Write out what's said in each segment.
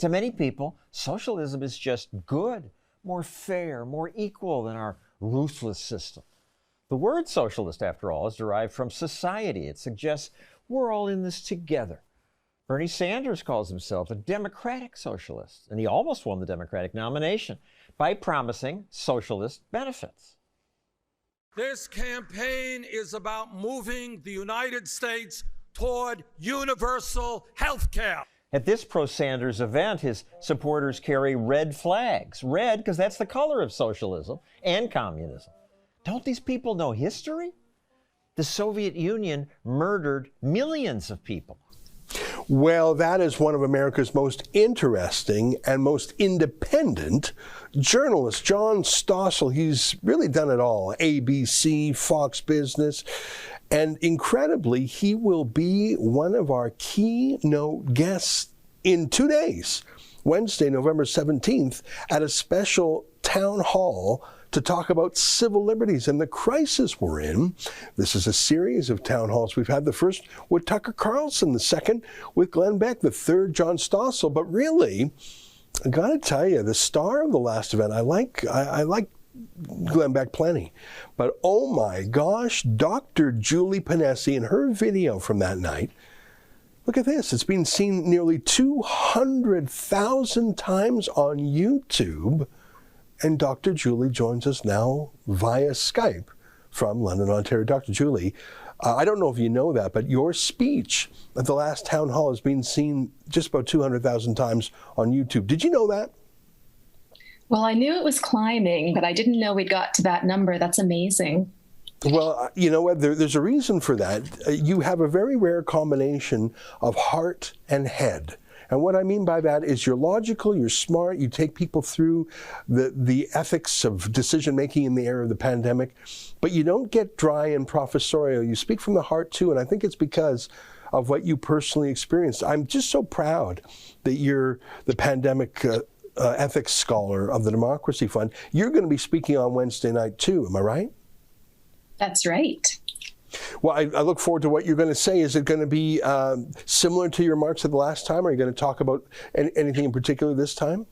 To many people, socialism is just good, more fair, more equal than our ruthless system. The word socialist, after all, is derived from society. It suggests we're all in this together. Bernie Sanders calls himself a democratic socialist, and he almost won the Democratic nomination by promising socialist benefits. This campaign is about moving the United States toward universal health care. At this pro-Sanders event, his supporters carry red flags. Red, because that's the color of socialism and communism. Don't these people know history? The Soviet Union murdered millions of people. Well, that is one of America's most interesting and most independent journalists, John Stossel. He's really done it all, ABC, Fox Business, and incredibly, he will be one of our keynote guests in 2 days, Wednesday, November 17th, at a special town hall to talk about civil liberties and the crisis we're in. This is a series of town halls. We've had the first with Tucker Carlson, the second with Glenn Beck, the third John Stossel. But really, I got to tell you, the star of the last event, I like Glenn Beck plenty. But oh my gosh, Dr. Julie Ponesse and her video from that night, look at this. It's been seen nearly 200,000 times on YouTube. And Dr. Julie joins us now via Skype from London, Ontario. Dr. Julie, I don't know if you know that, but your speech at the last town hall has been seen just about 200,000 times on YouTube. Did you know that? Well, I knew it was climbing, but I didn't know we'd got to that number. That's amazing. Well, you know what? There's a reason for that. You have a very rare combination of heart and head. And what I mean by that is you're logical, you're smart, you take people through the ethics of decision-making in the era of the pandemic, but you don't get dry and professorial. You speak from the heart too, and I think it's because of what you personally experienced. I'm just so proud that you're the pandemic ethics scholar of the Democracy Fund. You're going to be speaking on Wednesday night too, am I right? That's right. Well, I look forward to what you're going to say. Is it going to be similar to your remarks of the last time? Are you going to talk about anything in particular this time?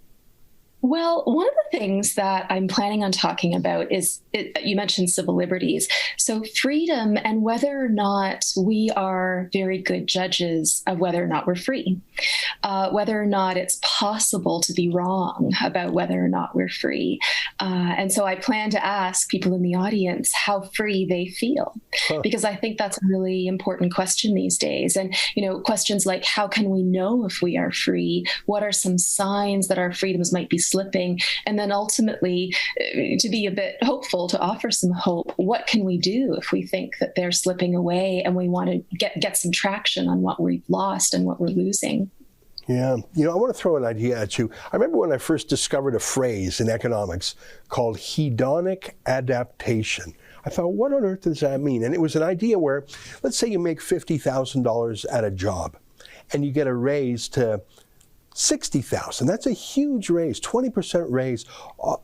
Well, one of the things that I'm planning on talking about is, you mentioned civil liberties. So freedom and whether or not we are very good judges of whether or not we're free, whether or not it's possible to be wrong about whether or not we're free. And so I plan to ask people in the audience how free they feel, because I think that's a really important question these days. And, you know, questions like, how can we know if we are free? What are some signs that our freedoms might be slipping? And then ultimately, to be a bit hopeful, to offer some hope, what can we do if we think that they're slipping away and we want to get some traction on what we've lost and what we're losing? Yeah. You know, I want to throw an idea at you. I remember when I first discovered a phrase in economics called hedonic adaptation. I thought, what on earth does that mean? And it was an idea where, let's say you make $50,000 at a job and you get a raise to $60,000. That's a huge raise, 20% raise,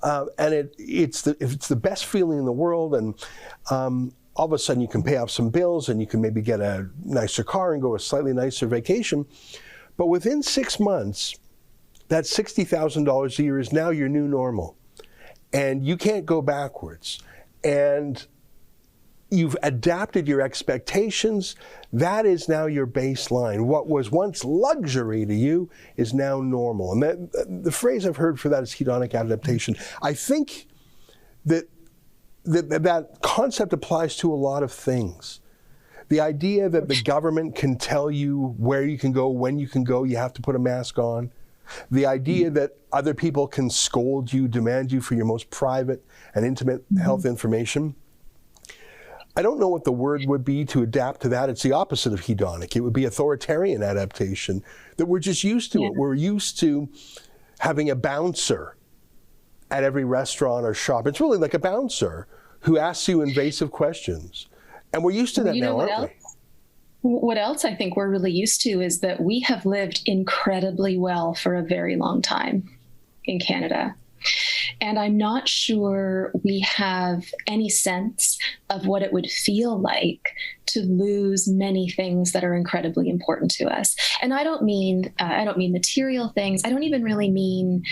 and it's the best feeling in the world. And all of a sudden, you can pay off some bills, and you can maybe get a nicer car and go a slightly nicer vacation. But within 6 months, that $60,000 a year is now your new normal, and you can't go backwards. And you've adapted your expectations. That is now your baseline. What was once luxury to you is now normal. And the phrase I've heard for that is hedonic adaptation. I think that concept applies to a lot of things. The idea that the government can tell you where you can go, when you can go, you have to put a mask on. The idea that other people can scold you, demand you for your most private and intimate health information. I don't know what the word would be to adapt to that. It's the opposite of hedonic. It would be authoritarian adaptation, that we're just used to it. We're used to having a bouncer at every restaurant or shop. It's really like a bouncer who asks you invasive questions. And we're used to that now, aren't we? What else I think we're really used to is that we have lived incredibly well for a very long time in Canada. And I'm not sure we have any sense of what it would feel like to lose many things that are incredibly important to us. And I don't mean material things. I don't even really mean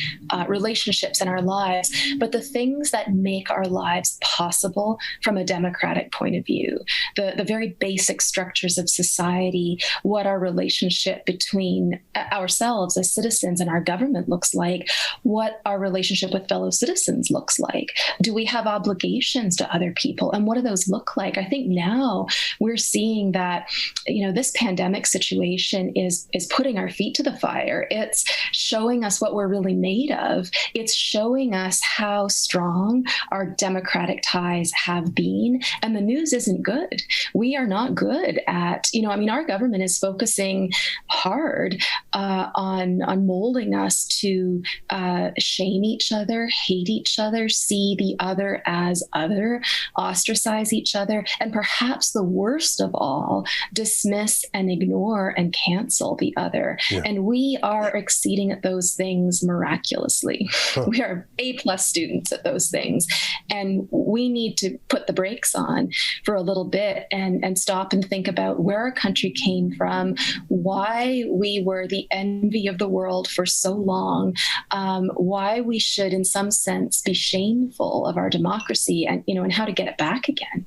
relationships in our lives, but the things that make our lives possible from a democratic point of view, the very basic structures of society, what our relationship between ourselves as citizens and our government looks like, what our relationship with fellow citizens looks like. Do we have obligations to other people? And what do those look like? I think now we're seeing that, this pandemic situation is putting our feet to the fire. It's showing us what we're really made of. It's showing us how strong our democratic ties have been. And the news isn't good. We are not good at, our government is focusing hard on molding us to shame each other, hate each other, see the other as other, ostracize each other, and perhaps the worst of all, dismiss and ignore and cancel the other. Yeah. And we are exceeding at those things miraculously. We are A+ students at those things. And we need to put the brakes on for a little bit and stop and think about where our country came from, why we were the envy of the world for so long, why we should, in some sense, be shameful of our democracy and how to get it back again.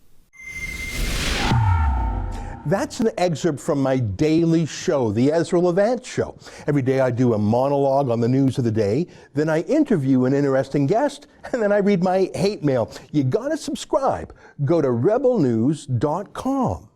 That's an excerpt from my daily show, The Ezra Levant Show. Every day I do a monologue on the news of the day, then I interview an interesting guest, and then I read my hate mail. You gotta subscribe. Go to rebelnews.com.